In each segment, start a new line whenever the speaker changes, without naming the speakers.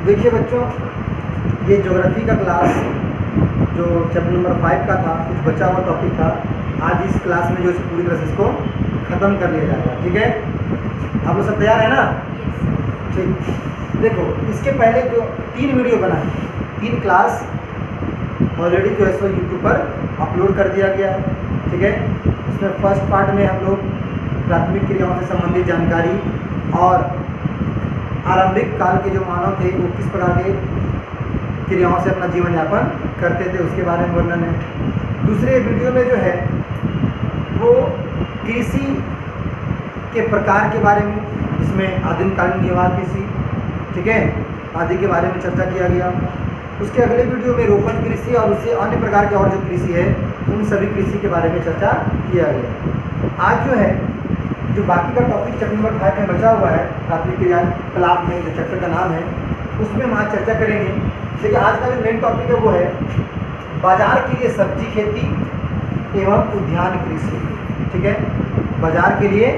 देखिए बच्चों, ये ज्योग्राफी का क्लास जो चैप्टर नंबर 5 का था, कुछ बचा हुआ टॉपिक था। आज इस क्लास में जो पूरी तरह से इसको ख़त्म कर लिया जाएगा। ठीक है, आप लोग सब तैयार है ना? ठीक। देखो, इसके पहले जो 3 वीडियो बनाए, 3 क्लास ऑलरेडी जो है सो यूट्यूब पर अपलोड कर दिया गया है। ठीक है, इसमें फर्स्ट पार्ट में हम लोग प्राथमिक क्रियाओं से संबंधित जानकारी और आरंभिक काल के जो मानव थे वो किस प्रकार के क्रियाओं से अपना जीवन यापन करते थे उसके बारे में वर्णन है। दूसरे वीडियो में जो है वो कृषि के प्रकार के बारे में, इसमें आदिमकालीन निर्वाह कृषि, ठीक है, आदि के बारे में चर्चा किया गया। उसके अगले वीडियो में रोपण कृषि और उससे अन्य प्रकार के और जो कृषि है उन सभी कृषि के बारे में चर्चा किया गया। आज जो है जो बाकी का टॉपिक चैप्टर नंबर 5 में बचा हुआ है, प्राथमिक क्रियाकलाप में जो चैप्टर का नाम है, उसमें हम आज चर्चा करेंगे। देखिए, आज का जो मेन टॉपिक है वो है बाजार के लिए सब्जी खेती एवं उद्यान कृषि। ठीक है, बाजार के लिए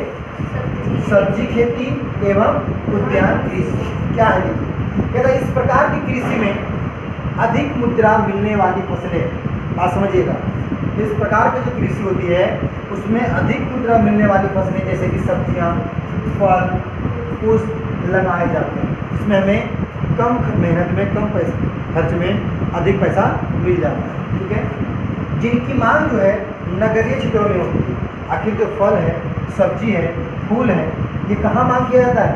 सब्जी खेती एवं उद्यान कृषि क्या है? देखिए, कहता है इस प्रकार की कृषि में अधिक मुद्रा मिलने वाली फसलें, बात समझिएगा, इस प्रकार की जो कृषि होती है उसमें अधिक मुद्रा मिलने वाली फसलें जैसे कि सब्जियां, फल, पुष्प लगाए जाते हैं। इसमें हमें कम मेहनत में, कम पैसे खर्च में अधिक पैसा मिल जाता है। ठीक है, जिनकी मांग जो है नगरीय क्षेत्रों में होती है। आखिर जो फल है, सब्जी है, फूल है, ये कहाँ मांग किया जाता है?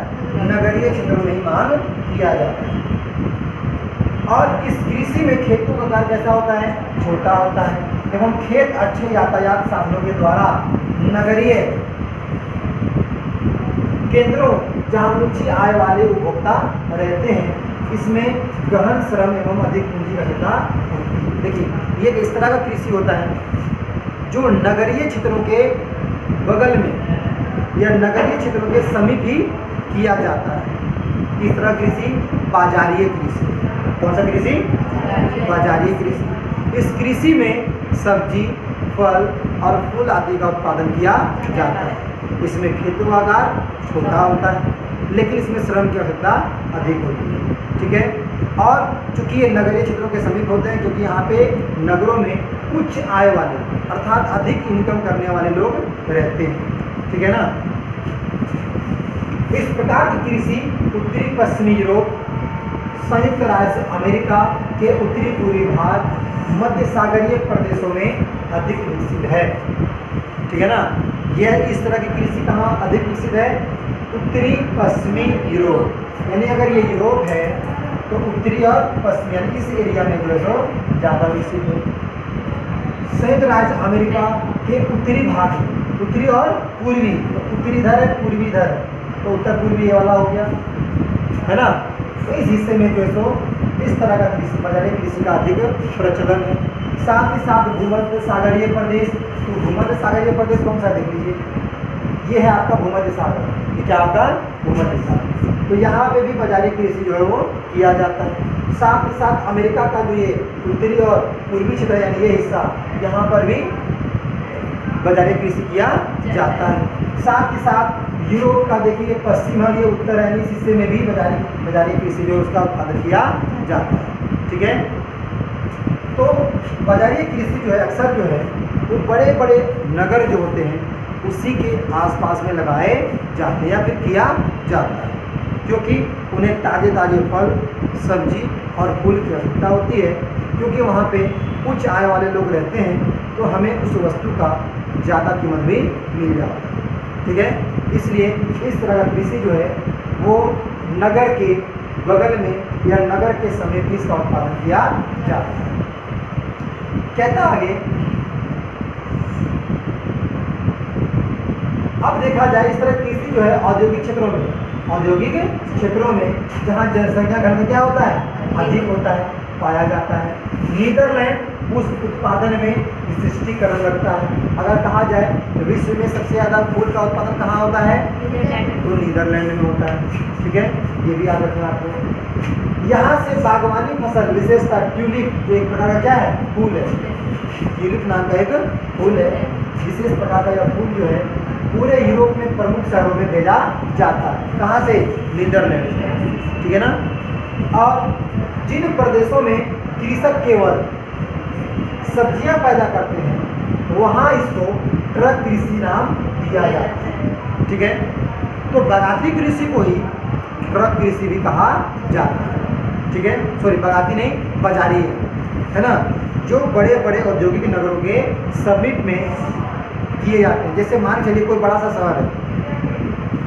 नगरीय क्षेत्रों में ही मांग किया जाता है। और इस कृषि में खेतों का आकार कैसा होता है? छोटा होता है एवं खेत अच्छे यातायात साधनों के द्वारा नगरीय केंद्रों जहाँ उच्च आय वाले उपभोक्ता रहते हैं, इसमें गहन श्रम एवं अधिक पूंजी की आवश्यकता होती है। देखिए, ये इस तरह का कृषि होता है जो नगरीय क्षेत्रों के बगल में या नगरीय क्षेत्रों के समीप ही किया जाता है। इस तरह कृषि बाजारीय कृषि। कौन सा कृषि? बाजारीय कृषि। इस कृषि में सब्जी, फल और फूल आदि का उत्पादन किया जाता है। इसमें खेतों का आकार छोटा होता है लेकिन इसमें श्रम की आवश्यकता अधिक होती है। ठीक है, और चूंकि ये नगरीय क्षेत्रों के समीप होते हैं, क्योंकि यहाँ पे नगरों में उच्च आय वाले अर्थात अधिक इनकम करने वाले लोग रहते हैं। ठीक है ना? इस प्रकार की कृषि उत्तरी पश्चिमी यूरोप, संयुक्त राज्य अमेरिका के उत्तरी पूर्वी भाग, मध्य सागरीय प्रदेशों में अधिक विकसित है। ठीक है ना? यह इस तरह की कृषि कहाँ अधिक विकसित है? उत्तरी पश्चिमी यूरोप। यानी अगर ये यूरोप है तो उत्तरी और पश्चिमी यानी इस एरिया में जो है सो ज़्यादा विकसित है। संयुक्त राज्य अमेरिका के उत्तरी भाग, उत्तरी और पूर्वी, तो उत्तरी इधर है, पूर्वी इधर है, तो उत्तर पूर्वी ये वाला हो गया, है ना? तो इस हिस्से में जो है सो इस तरह का कृषि, बाजारीय कृषि का अधिक प्रचलन है। साथ ही साथ भूमध्य सागरीय प्रदेश, तो भूमध्य सागरीय प्रदेश कौन सा देख लीजिए, ये है आपका भूमध्य सागर। ये क्या आपका? भूमध्य सागर। तो यहाँ पे भी बाजारीय कृषि जो है वो किया जाता है। साथ ही साथ अमेरिका का जो ये उत्तरी और पूर्वी क्षेत्र यानी ये हिस्सा, यहाँ पर भी बाजारीय कृषि किया जाता है। साथ ही साथ यूरोप का देखिए पश्चिम और ये उत्तर यानी इस हिस्से में भी बाजारीय कृषि जो है उसका उत्पादन किया जाता है। ठीक है, तो बाजारीय कृषि जो है अक्सर जो है वो बड़े बड़े नगर जो होते हैं उसी के आसपास में लगाए जाते हैं या फिर किया जाता है, क्योंकि उन्हें ताज़े ताज़े फल, सब्जी और फूल की आवश्यकता होती है। क्योंकि वहाँ पे उच्च आय वाले लोग रहते हैं तो हमें उस वस्तु का ज़्यादा कीमत भी मिल जाता है। ठीक है, इसलिए इस तरह का कृषि जो है वो नगर के बगल में या नगर के समीप इसका उत्पादन किया जाता है। कहता आगे, अब देखा जाए इस तरह कृषि जो है औद्योगिक क्षेत्रों में जहाँ जनसंख्या घनत्व क्या होता है? अधिक होता है, पाया जाता है। नीदरलैंड उस उत्पादन में विशिष्टीकरण रखता है। अगर कहा जाए तो विश्व में सबसे ज़्यादा फूल का उत्पादन कहाँ होता है? तो नीदरलैंड में होता है। ठीक है, ये भी याद रखना आपको। यहाँ से बागवानी फसल विशेषता ट्यूलिप, जो एक प्रकार का क्या है? फूल है। ट्यूलिप नाम का एक फूल है। विशेष प्रकार का यह फूल जो है पूरे यूरोप में प्रमुख शहरों में भेजा जाता है। कहाँ से? नीदरलैंड से। ठीक है ना? और जिन प्रदेशों में कृषक केवल सब्जियां पैदा करते हैं वहाँ इसको ट्रक कृषि नाम दिया जाता है। ठीक है, तो बागाती कृषि को ही ट्रक कृषि भी कहा जाता है। ठीक है, सॉरी बागाती नहीं, बाजारी है ना, जो बड़े बड़े औद्योगिक नगरों के समीप में किए जाते हैं। जैसे मान चलिए कोई बड़ा सा शहर है,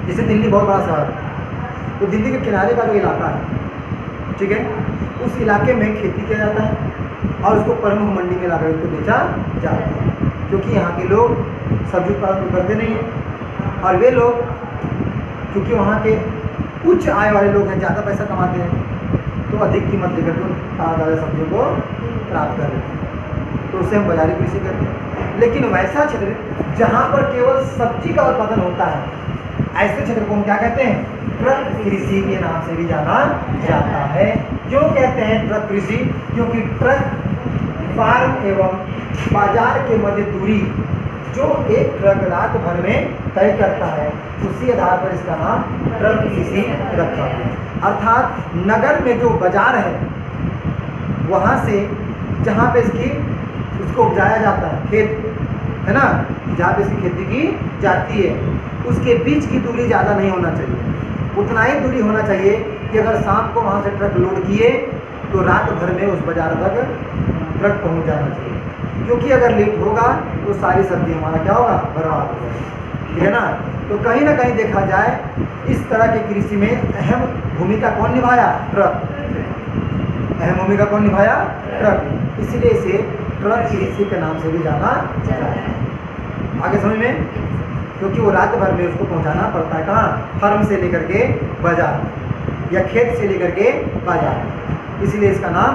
जैसे दिल्ली बहुत बड़ा शहर है, तो दिल्ली के किनारे का जो इलाका है, ठीक है, उस इलाके में खेती किया जाता है और उसको प्रमुख मंडी में लाकर उसको बेचा जाता है, क्योंकि यहाँ के लोग सब्जी उत्पादन तो करते नहीं हैं और वे लोग क्योंकि वहाँ के उच्च आय वाले लोग हैं, ज़्यादा पैसा कमाते हैं, तो अधिक कीमत देकर के ज़्यादा सब्जियों को प्राप्त कर रहे हैं, तो उससे हम बाजारी कृषि करते हैं। लेकिन वैसा क्षेत्र जहाँ पर केवल सब्जी का उत्पादन होता है, ऐसे क्षेत्र को हम क्या कहते हैं? ट्रक कृषि के नाम से भी जाना जाता है। क्यों कहते हैं ट्रक कृषि? क्योंकि ट्रक फार्म एवं बाजार के मध्य दूरी जो एक ट्रक रात भर में तय करता है, उसी आधार पर इसका नाम ट्रक कृषि रखा है। अर्थात नगर में जो बाजार है वहाँ से जहाँ पे उसको उपजाया जाता है, खेत है ना, जहाँ पे इसकी खेती की जाती है, उसके बीच की दूरी ज़्यादा नहीं होना चाहिए। उतना ही दूरी होना चाहिए कि अगर शाम को वहाँ से ट्रक लोड किए तो रात भर में उस बाजार तक ट्रक पहुँच जाना चाहिए, क्योंकि अगर लेट होगा तो सारी सब्जी हमारा क्या होगा? बर्बाद हो जाएगी। ठीक है ना, तो कहीं ना कहीं देखा जाए इस तरह के कृषि में अहम भूमिका कौन निभाया? ट्रक। अहम भूमिका कौन निभाया? ट्रक। इसीलिए इसे ट्रक कृषि के नाम से भी जाना जाता है। आगे समझ में, क्योंकि वो रात भर में उसको पहुंचाना पड़ता है कहाँ? फार्म से लेकर के बाजार या खेत से लेकर के बाजार, इसीलिए इसका नाम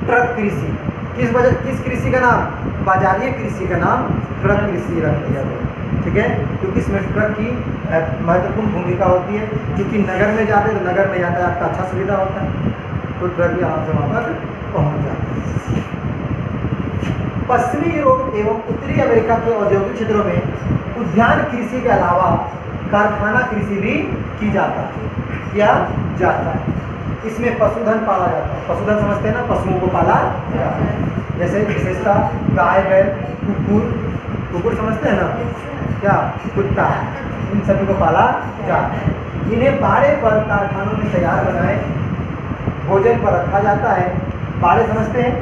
ट्रक कृषि। किस कृषि का नाम? बाजारीय कृषि का नाम ट्रक कृषि रख दिया गया। ठीक है, क्योंकि इसमें ट्रक की महत्वपूर्ण भूमिका होती है, क्योंकि नगर में जाते हैं तो नगर में यातायात का अच्छा सुविधा होता है, तो ट्रक भी आराम से वहाँ तक पहुँच जाता है। पश्चिमी यूरोप एवं उत्तरी अमेरिका के औद्योगिक क्षेत्रों में उद्यान कृषि के अलावा कारखाना कृषि भी की जाता है। इसमें पशुधन पाला जाता है। पशुधन समझते हैं ना, पशुओं को पाला जाता है, जैसे विशेषतः गाय, बैल, कुकुर समझते हैं ना, क्या? कुत्ता, इन सभी को पाला जाता है। इन्हें बाड़े पर कारखानों में तैयार बनाए भोजन पर रखा जाता है। बाड़े समझते हैं,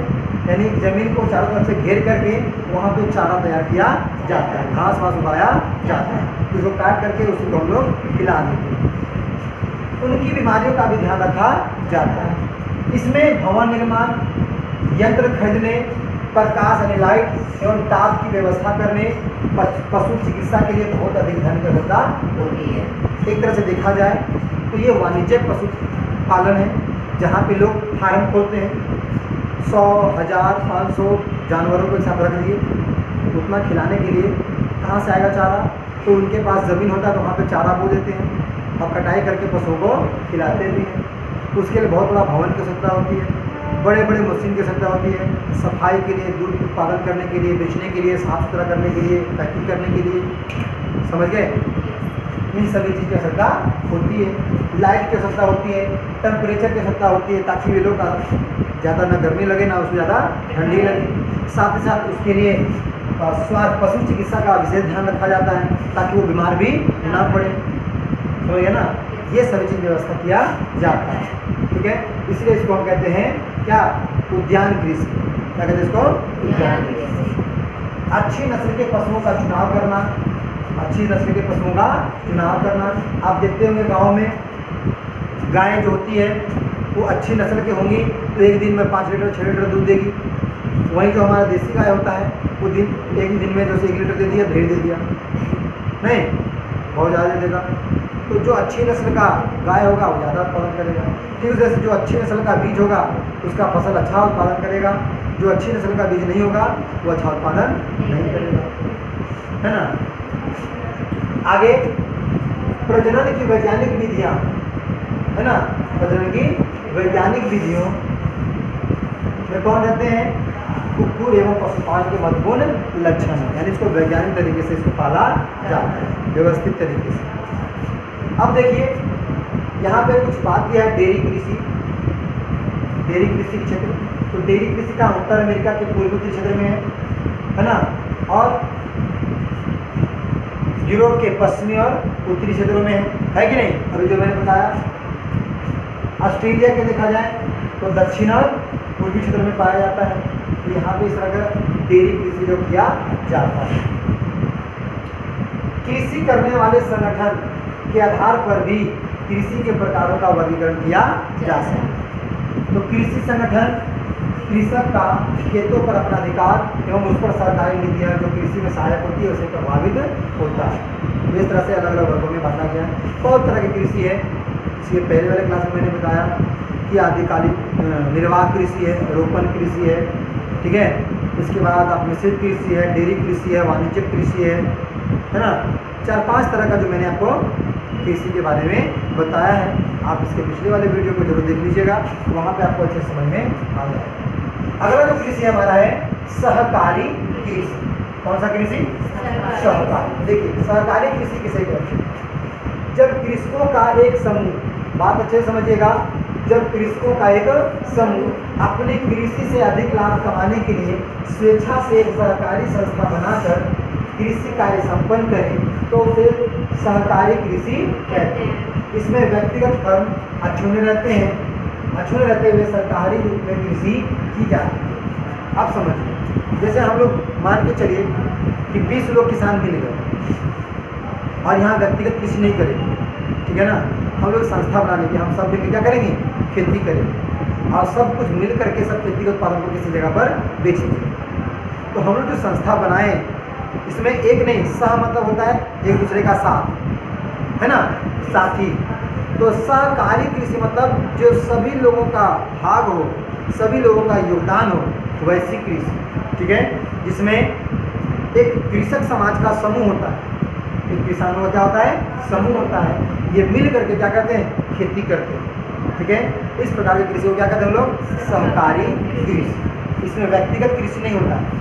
यानी जमीन को चारों तरफ से घेर करके वहाँ पे चारा तैयार किया जाता है, घास वास उगाया जाता है, उसको काट करके उसको हम लोग खिला देते हैं। उनकी बीमारियों का भी ध्यान रखा जाता है। इसमें भवन निर्माण, यंत्र खरीदने, प्रकाश यानी लाइट एवं ताप की व्यवस्था करने, पशु चिकित्सा के लिए बहुत अधिक धन की आवश्यकता होती है। एक तरह से देखा जाए तो ये वाणिज्यिक पशु पालन है, जहाँ पे लोग फार्म खोलते हैं, 100, 1000, 500 जानवरों को एक साथ रख दिए, उतना खिलाने के लिए कहाँ से आएगा चारा? तो उनके पास ज़मीन होता है तो वहाँ पे चारा बो देते हैं और कटाई करके पशुओं को खिलाते भी हैं। उसके लिए बहुत बड़ा भवन की आवश्यकता होती है, बड़े बड़े मशीन की आवश्यकता होती है, सफाई के लिए, दूध उत्पादन करने के लिए, बेचने के लिए, साफ सुथरा करने के लिए, पैकिंग करने के लिए, समझ गए? इन सभी चीज़ की आवश्यकता होती है। लाइट की आवश्यकता होती है, टेम्परेचर की आवश्यकता होती है, ताकि वे लोग ज़्यादा ना गर्मी लगे ना उसको ज़्यादा ठंडी लगे। साथ ही साथ उसके लिए स्वास्थ्य पशु चिकित्सा का विशेष ध्यान रखा जाता है, ताकि वो बीमार भी ना पड़े। समझ गए ना, ये सभी चीज़ व्यवस्था किया जाता है। ठीक है, इसलिए इसको हम कहते हैं क्या? उद्यान कृषि। क्या कहते हैं इसको? उद्यान कृषि। अच्छी नस्ल के पशुओं का चुनाव करना, अच्छी नस्ल के पशुओं का चुनाव करना। आप देखते होंगे गाँव में गाय जो होती है वो अच्छी नस्ल के होंगी तो एक दिन में 5 लीटर 6 लीटर दूध देगी। वहीं जो हमारा देसी गाय होता है वो एक दिन में जैसे 1 लीटर दे दिया, ढेर दे दिया, नहीं, बहुत ज़्यादा दे देगा। तो जो अच्छी नस्ल का गाय होगा वो ज़्यादा उत्पादन करेगा। ठीक उस तरह से जो अच्छी नस्ल का बीज होगा उसका फसल अच्छा उत्पादन करेगा, जो अच्छी नस्ल का बीज नहीं होगा वो अच्छा उत्पादन नहीं करेगा, है ना। आगे प्रजनन की वैज्ञानिक विधियाँ, है ना, प्रजनन की वैज्ञानिक विधियों में कौन रहते हैं? कुक्कुर एवं पशुपालन के महत्वपूर्ण लक्षण है, यानी इसको वैज्ञानिक तरीके से इसको पाला जाता है, व्यवस्थित तरीके से। अब देखिए यहाँ पे कुछ बात किया है डेयरी कृषि, डेयरी कृषि क्षेत्र। तो डेयरी कृषि का उत्तर अमेरिका के पूर्वी क्षेत्र में है ना, और यूरोप के पश्चिमी और उत्तरी क्षेत्रों में है कि नहीं। अभी जो मैंने बताया ऑस्ट्रेलिया के देखा जाए तो दक्षिण और पूर्वी क्षेत्र में पाया जाता है। तो यहाँ पे इस तरह का डेयरी कृषि जो किया जाता है। कृषि करने वाले संगठन के आधार पर भी कृषि के प्रकारों का वर्गीकरण किया जा सकता है। तो कृषि संगठन कृषक का खेतों पर अपना अधिकार एवं उस पर सरकारी नीतियाँ जो कृषि में सहायक होती है उसे प्रभावित होता है। इस तरह से अलग अलग वर्गों में बांटा गया है। बहुत तरह की कृषि है। इसके पहले वाले क्लास में मैंने बताया कि आदिकालिक निर्वाह कृषि है, रोपण कृषि है, ठीक है। इसके बाद आप मिश्रित कृषि है, डेयरी कृषि है, वाणिज्यिक कृषि है ना। 4-5 तरह का जो मैंने आपको कृषि के बारे में बताया है। आप इसके पिछले वाले वीडियो को जरूर देख लीजिएगा, वहाँ पे आपको अच्छे समझ में आ जाएगा। अगला जो कृषि हमारा है सहकारी कृषि। कौन सा कृषि? सहकारी। देखिए सहकारी कृषि किसे कहते हैं? जब कृषकों का एक समूह, बात अच्छे से समझिएगा, जब कृषकों का एक समूह अपनी कृषि से अधिक लाभ कमाने के लिए स्वेच्छा से एक सहकारी संस्था बनाकर कृषि कार्य संपन्न करें तो उसे सहकारी कृषि कहते हैं। इसमें व्यक्तिगत फर्म अछूते रहते हैं, अछूते रहते हुए सरकारी रूप में कृषि की जाती है। अब समझिए, जैसे हम लोग मान के चलिए कि 20 लोग किसान मिल गए और यहाँ व्यक्तिगत कृषि नहीं करेंगे, ठीक है ना। हम लोग संस्था बना लेंगे, हम सब मिलकर क्या करेंगे? खेती करेंगे और सब कुछ मिल करके सब खेती के उत्पादन को किसी जगह पर बेचेंगे। तो हम लोग जो संस्था बनाए इसमें एक नहीं, सह मतलब होता है एक दूसरे का साथ, है ना, साथी। तो सहकारी कृषि मतलब जो सभी लोगों का भाग हो, सभी लोगों का योगदान हो, वैसी कृषि, ठीक है। जिसमें एक कृषक समाज का समूह होता है, एक किसानों का क्या होता है? समूह होता है। ये मिल करके क्या करते हैं? खेती करते हैं, ठीक है। इस प्रकार की कृषि को क्या कहते हैं हम लोग? सहकारी कृषि। इसमें व्यक्तिगत कृषि नहीं होता है,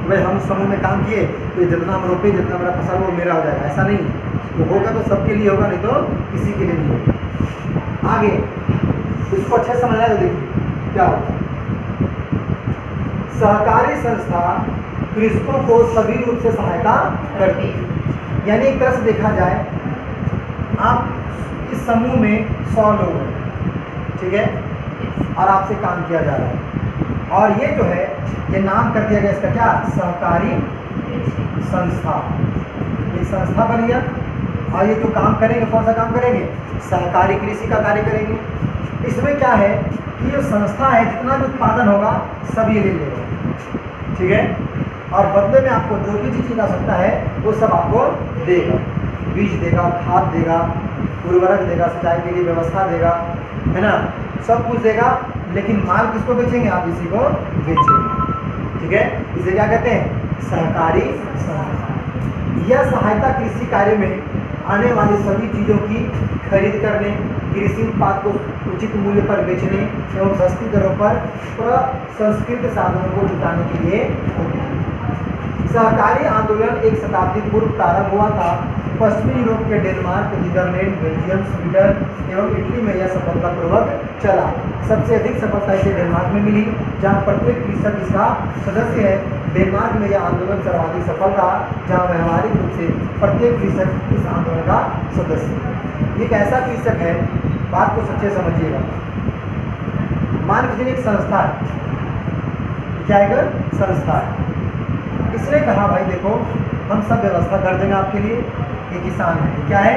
भाई हम समूह में काम किए तो जितना हम रोपे, जितना मेरा फसल वो मेरा हो जाएगा, ऐसा नहीं। वो होगा तो सबके लिए होगा, नहीं तो किसी के लिए नहीं होगा। आगे इसको अच्छे से समझना है तो देखिए क्या होता है। सहकारी संस्था कृषकों को सभी रूप से सहायता करती है। यानी एक तरह से देखा जाए, आप इस समूह में 100 लोग हैं, ठीक है, और आपसे काम किया जा रहा है और ये जो है ये नाम कर दिया गया इसका क्या? सहकारी संस्था। एक संस्था बन गया और ये जो काम करेंगे, कौन सा काम करेंगे? सहकारी कृषि का कार्य करेंगे। इसमें क्या है कि ये संस्था है, जितना भी उत्पादन होगा सब ये ले लेगा, ठीक है। और बदले में आपको जो भी चीज़ आ सकता है वो सब आपको देगा, बीज देगा, खाद देगा, उर्वरक देगा, सिंचाई के लिए व्यवस्था देगा, है ना, सब कुछ देगा। लेकिन माल किसको बेचेंगे? आप इसी को बेचेंगे, ठीक है। इसे क्या कहते हैं? सहकारी संस्था। यह सहायता कृषि कार्य में आने वाली सभी चीज़ों की खरीद करने, कृषि उत्पाद को उचित मूल्य पर बेचने एवं सस्ती दरों पर प्रसंस्कृत साधनों को जुटाने के लिए होती है। सहकारी आंदोलन 1 शताब्दी पूर्व प्रारंभ हुआ था। पश्चिमी यूरोप के डेनमार्क, नीदरलैंड, बेल्जियम, स्वीडन एवं इटली में यह सफलतापूर्वक चला। सबसे अधिक सफलता इसे डेनमार्क में मिली, जहां प्रत्येक कृषक इसका सदस्य है। डेनमार्क में यह आंदोलन सर्वाधिक सफल रहा, जहां व्यवहारिक रूप से प्रत्येक कृषक इस आंदोलन का सदस्य है। ये कैसा कृषक है? बात को सच्चे समझिएगा। मान लीजिए एक संस्था है, क्या एक संस्था है, इसने कहा भाई देखो हम सब व्यवस्था कर देंगे आपके लिए। ये किसान है, क्या है?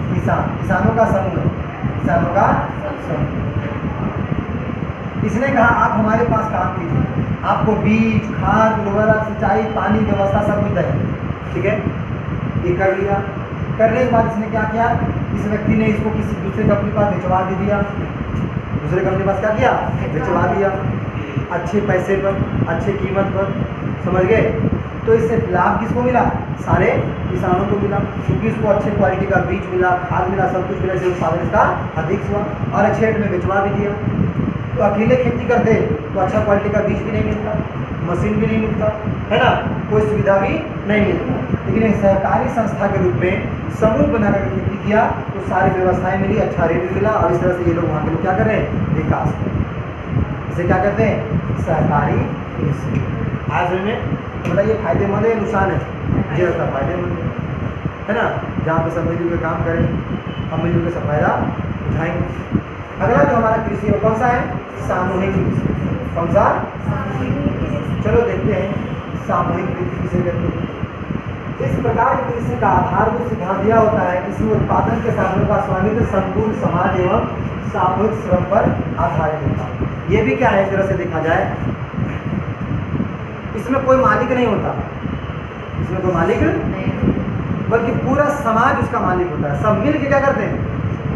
किसान, किसानों का समूह है, किसानों का समूह। इसने कहा आप हमारे पास काम कीजिए, आपको बीज, खाद, उर्वरक, सिंचाई, पानी व्यवस्था सब कुछ देंगे, ठीक है। ये कर लिया। करने के बाद इसने क्या किया? इस व्यक्ति ने इसको किसी दूसरे कंपनी के पास भिजवा भी दिया। दूसरे कंपनी के पास क्या किया? भिजवा दिया, अच्छे पैसे पर, अच्छे कीमत पर, समझ गए। तो इससे लाभ किसको मिला? सारे किसानों को मिला, क्योंकि उसको अच्छे क्वालिटी का बीज मिला, खाद मिला, सब कुछ मिला, इससे उत्पादन इसका अधिक हुआ और अच्छे रेट में भिजवा भी दिया। तो अकेले खेती करते तो अच्छा क्वालिटी का बीज भी नहीं मिलता, मशीन भी नहीं मिलता, है ना, कोई सुविधा भी नहीं मिलता। लेकिन एक सहकारी संस्था के रूप में समूह बनाकर खेती किया तो सारी व्यवस्थाएं मिली, अच्छा रेट मिला और इस तरह से ये लोग वहाँ के लोग क्या कर रहे हैं, विकास कर रहे हैं। इसे क्या कहते हैं, सहकारी कृषि। आज में मतलब ये फायदेमंद है, नुकसान है, मुझे लगता है फायदेमंद है ना, जहाँ पे सब मिलजुल के काम करें, हम मिलजुल के सब फायदा उठाएंगे। अगला जो हमारा कृषि है कौन सा है, सामूहिक कृषि। कौन सा, चलो देखते हैं सामूहिक कृषि किसे कहते हैं। इस प्रकार की कृषि का आधारभूत सिद्धांत यह होता है कि इसमें उत्पादन के साधनों का स्वामित्व संपूर्ण समाज एवं सामूहिक श्रम पर आधारित होता है। ये भी क्या है, एक तरह से देखा जाए इसमें कोई मालिक नहीं होता, इसमें कोई मालिक बल्कि पूरा समाज उसका मालिक होता है। सब मिल के क्या करते हैं,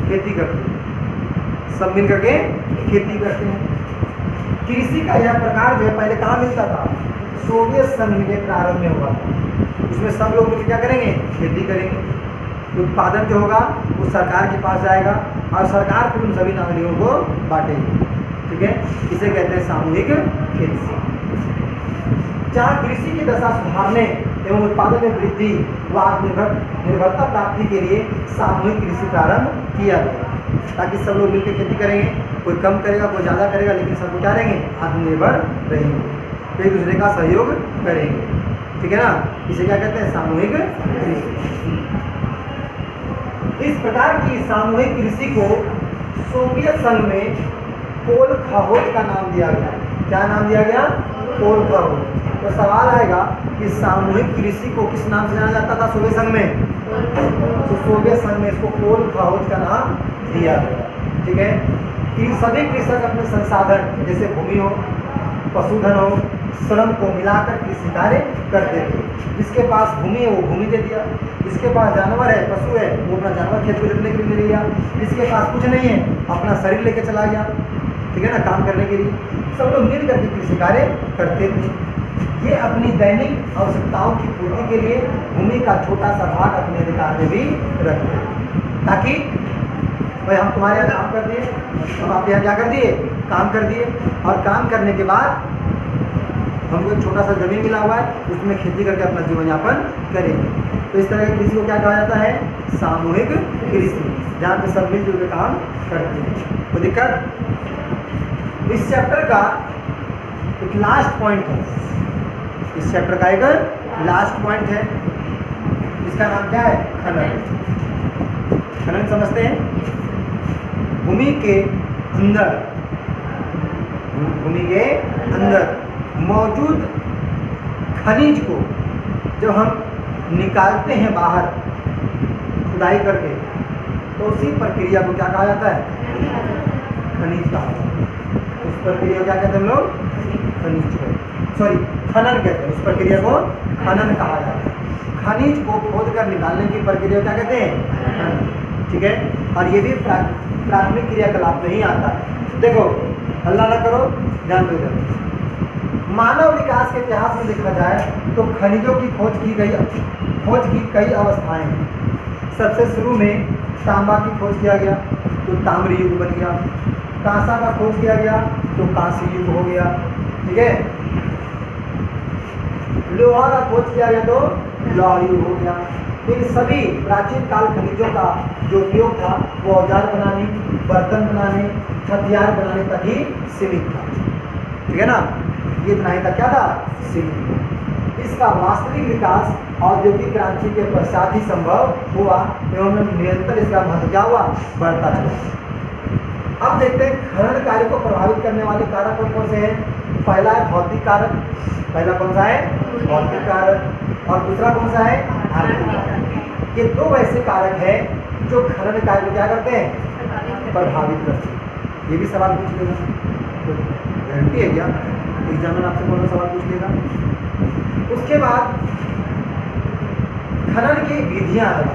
खेती करते हैं, सब मिल करके खेती करते हैं। कृषि का यह प्रकार जो है पहले कहाँ मिलता था, सोवियत संघ में प्रारंभ में हुआ था। उसमें सब लोग मिलकर क्या करेंगे, खेती करेंगे। उत्पादन जो होगा वो सरकार के पास जाएगा और सरकार फिर उन सभी नागरिकों को बांटेगी। ठीक है, इसे कहते हैं सामूहिक कृषि। जहाँ कृषि की दशा सुधारने एवं उत्पादन में वृद्धि व आत्मनिर्भरता प्राप्ति के लिए सामूहिक कृषि प्रारंभ किया गया, ताकि सब लोग मिलकर खेती करेंगे, कोई कम करेगा कोई ज़्यादा करेगा, लेकिन सब क्या रहेंगे, आत्मनिर्भर रहेंगे, तो एक दूसरे का सहयोग करेंगे। ठीक है ना, इसे क्या कहते हैं, सामूहिक कृषि। इस प्रकार की सामूहिक कृषि को सोवियत संघ में पोल खाहोज का नाम दिया गया। क्या नाम दिया गया, पोल खाहोज। तो सवाल आएगा कि सामूहिक कृषि को किस नाम से जाना जाता था सोवियत संघ में, तो सोवियत संघ में इसको पोल खाहोज का नाम दिया गया। ठीक है, कि सभी कृषक अपने संसाधन जैसे भूमि हो, पशुधन हो, श्रम को मिलाकर कृषि कार्य करते थे। जिसके पास भूमि है वो भूमि दे दिया, जिसके पास जानवर है, पशु है, वो अपना जानवर खेत को जोतने के लिए ले लिया, जिसके पास कुछ नहीं है अपना शरीर लेके चला गया, ठीक है ना, काम करने के लिए। सब लोग मिल करके कृषि कार्य करते थे। ये अपनी दैनिक आवश्यकताओं की पूर्ति के लिए भूमि का छोटा सा भाग अपने अधिकार में भी रखते, ताकि भाई हम तुम्हारे यहाँ काम कर दिए, हम आपके यहाँ क्या कर दिए, काम कर दिए, और काम करने के बाद हमको एक छोटा सा जमीन मिला हुआ है, उसमें खेती करके अपना जीवन यापन करेंगे। तो इस तरह की कृषि को क्या कहा जाता है, सामूहिक कृषि, जहाँ पे सब मिलजुल के काम करते हैं। तो दिक्कत, इस चैप्टर का एक लास्ट पॉइंट है, इस चैप्टर का एक लास्ट पॉइंट है, इसका नाम क्या है, खनन। खनन समझते हैं, भूमि के अंदर मौजूद खनिज को जब हम निकालते हैं बाहर खुदाई करके, तो उसी प्रक्रिया को क्या कहा जाता है, खनिज कहा जाता है। उस प्रक्रिया को क्या कहते हैं हम लोग, खनन कहते हैं। उस प्रक्रिया को खनन कहा जाता है। खनिज को खोद कर निकालने की प्रक्रिया क्या कहते हैं, खनन। ठीक है, और ये भी प्राथमिक क्रियाकलाप में ही आता है। देखो, अल्लाह ना करो, ध्यान दो। मानव विकास के इतिहास में देखा जाए तो खनिजों की खोज की कई अवस्थाएं हैं। सबसे शुरू में तांबा की खोज किया गया तो ताम्र युग बन गया, कांसा का खोज किया गया तो कांस्य युग हो गया। ठीक है, लोहा का खोज किया गया तो लौह युग हो गया। इन सभी प्राचीन काल खनिजों का जो उपयोग था वो औजार बनाने, बर्तन बनाने, हथियार बनाने तक ही सीमित था। ठीक है ना, ये इतना ही तक क्या था, सीमित। इसका वास्तविक विकास औद्योगिक क्रांति के पश्चात ही संभव हुआ एवं निरंतर इसका महत्व क्या हुआ, बढ़ता चला। अब देखते हैं खनन कार्य को प्रभावित करने वाले कारक कौन कौन से हैं। पहला है भौतिक कारक, पहला कौन सा है, भौतिक कारक, और दूसरा कौन सा है, आर्थिक कारक। ये दो ऐसे कारक हैं जो खनन कार्य को क्या करते हैं, प्रभावित करते हैं। ये भी सवाल पूछ लेगा, गारंटी है क्या, एग्जामिनर आपसे कौन सा सवाल पूछ लेगा। उसके बाद खनन की विधियां हैं।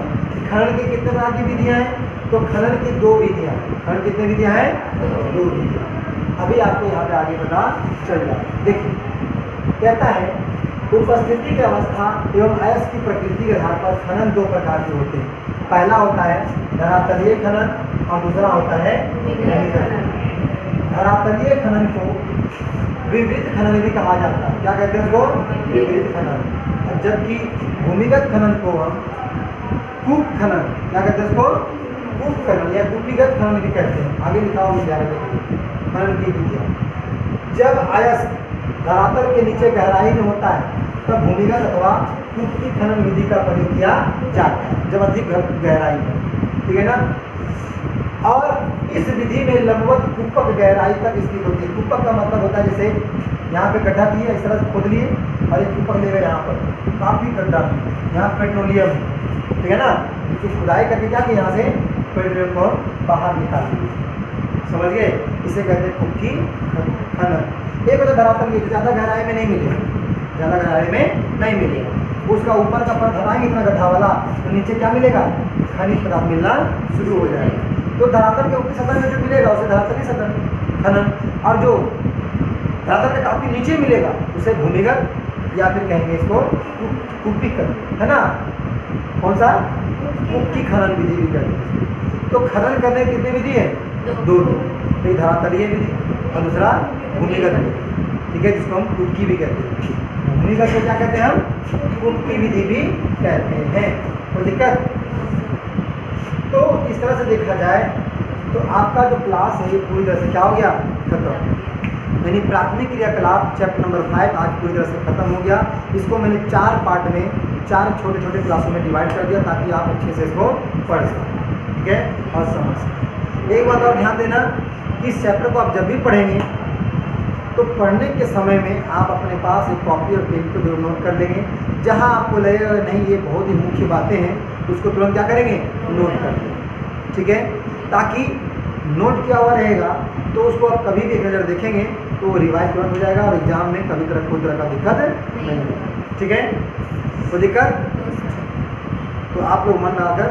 खनन की कितने प्रकार की विधियां हैं, तो खनन की दो विधियां हैं। खनन कितने विधियां हैं, दो विधियां। अभी आपको यहाँ पे आगे पता चल जाए। देखिए, कहता है उपस्थिति की अवस्था एवं अयस्क की प्रकृति के आधार पर खनन दो प्रकार के होते हैं। पहला होता है धरातलीय खनन और दूसरा होता है भूमि खनन। धरातलीय खनन को विवृत खनन भी कहा जाता है। क्या कहते हैं उसको, विवृत खनन। जबकि भूमिगत खनन को हम कूप खनन, क्या कहते हैं इसको? कूप खनन या कूपीगत खनन भी कहते हैं। आगे लिखा हुआ विद्यालय में खनन की विधियाँ। जब अयस्क धरातल के नीचे गहराई में होता है तब भूमिगत अथवा कूपी खनन विधि का प्रयोग किया जाता है, जब अधिक गहराई में, ठीक है ना। और इस विधि में लंबवत कूपक गहराई तक स्थित होती है। कूपक का मतलब होता है जैसे यहाँ पे गड्ढा दिए, इस तरह से खोद लिए और एक कूपक ले गए यहाँ पर, काफ़ी गड्ढा, यहाँ पेट्रोलियम, ठीक है ना, इसकी खुदाई करके क्या कि यहाँ से पेट्रोलियम को बाहर निकाल दिए, समझ गए? इसे कहते हैं कुपकी खनन। एक होता धरातल, ये ज़्यादा गहराई में नहीं मिले, ज़्यादा गहराई में नहीं मिले, उसका ऊपर का परत हटाएंगे इतना गड्ढा वाला, तो नीचे क्या मिलेगा? खनिज पदार्थ मिलना शुरू हो जाएगा। तो धरातल के ऊपरी सतह में जो मिलेगा उसे धरातलीय सतह खनन, और जो धरातल के काफ़ी नीचे मिलेगा उसे भूमिगत या फिर कहेंगे इसको कूपी खनन, है ना। कौन सा? कूपकी खनन विधि भी कहते हैं। तो खनन करने की कितनी विधि है? दो। एक धरातलीय विधि और दूसरा भूमिगत विधि, ठीक है, जिसको हम कूपकी भी कहते हैं। भूमिगत को क्या कहते हैं हम? कूपकी विधि भी कहते हैं। कोई दिक्कत? तो इस तरह से देखा जाए तो आपका जो क्लास है ये पूरी तरह से क्या हो गया? खत्म। यानी प्राथमिक क्रियाकलाप चैप्टर नंबर 5 आज पूरी तरह से खत्म हो गया। इसको मैंने 4 पार्ट में 4 छोटे छोटे क्लासों में डिवाइड कर दिया ताकि आप अच्छे से इसको पढ़ सकें, ठीक है, और समझ सकें। एक बात और ध्यान देना कि इस चैप्टर को आप जब भी पढ़ेंगे तो पढ़ने के समय में आप अपने पास एक कॉपी और पेन को जरूर नोट कर लेंगे। जहाँ आपको लगेगा नहीं ये बहुत ही मुख्य बातें हैं, उसको तुरंत क्या करेंगे? नोट कर लेंगे, ठीक है, ताकि नोट किया हुआ रहेगा तो उसको आप कभी भी एक नज़र देखेंगे तो वो रिवाइज तुरंत हो जाएगा और एग्जाम में कभी कोई तरह का दिक्कत नहीं होगा, ठीक है। कोई दिक्कत? तो आप लोग मन लगाकर